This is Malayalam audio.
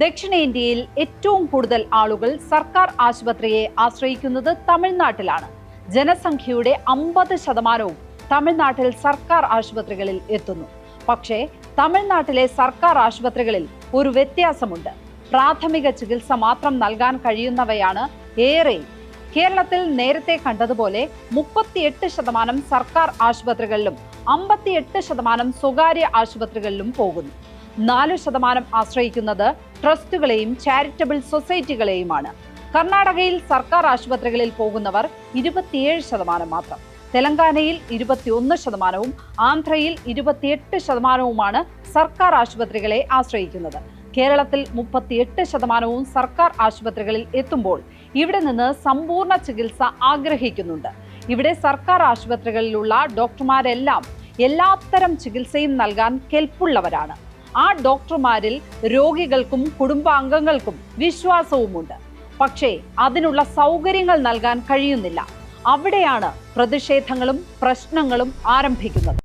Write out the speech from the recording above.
ദക്ഷിണേന്ത്യയിൽ ഏറ്റവും കൂടുതൽ ആളുകൾ സർക്കാർ ആശുപത്രിയെ ആശ്രയിക്കുന്നത് തമിഴ്നാട്ടിലാണ്. ജനസംഖ്യയുടെ 50% തമിഴ്നാട്ടിൽ സർക്കാർ ആശുപത്രികളിൽ എത്തുന്നു. പക്ഷേ തമിഴ്നാട്ടിലെ സർക്കാർ ആശുപത്രികളിൽ ഒരു വ്യത്യാസമുണ്ട്. പ്രാഥമിക ചികിത്സ മാത്രം നൽകാൻ കഴിയുന്നവയാണ് ഏറെയും. കേരളത്തിൽ നേരത്തെ കണ്ടതുപോലെ 38% സർക്കാർ ആശുപത്രികളിലും 58% സ്വകാര്യ ആശുപത്രികളിലും പോകുന്നു. 4% ആശ്രയിക്കുന്നത് ട്രസ്റ്റുകളെയും ചാരിറ്റബിൾ സൊസൈറ്റികളെയുമാണ്. കർണാടകയിൽ സർക്കാർ ആശുപത്രികളിൽ പോകുന്നവർ 27% മാത്രം. തെലങ്കാനയിൽ 21%, ആന്ധ്രയിൽ 28%വുമാണ് സർക്കാർ ആശുപത്രികളെ ആശ്രയിക്കുന്നത്. കേരളത്തിൽ 38% സർക്കാർ ആശുപത്രികളിൽ എത്തുമ്പോൾ ഇവിടെ നിന്ന് സമ്പൂർണ്ണ ചികിത്സ ആഗ്രഹിക്കുന്നുണ്ട്. ഇവിടെ സർക്കാർ ആശുപത്രികളിലുള്ള ഡോക്ടർമാരെല്ലാം എല്ലാത്തരം ചികിത്സയും നൽകാൻ കെൽപ്പുള്ളവരാണ്. ആ ഡോക്ടർമാരിൽ രോഗികൾക്കും കുടുംബാംഗങ്ങൾക്കും വിശ്വാസവുമുണ്ട്. പക്ഷേ അതിനുള്ള സൗകര്യങ്ങൾ നൽകാൻ കഴിയുന്നില്ല. അവിടെയാണ് പ്രതിഷേധങ്ങളും പ്രശ്നങ്ങളും ആരംഭിക്കുന്നത്.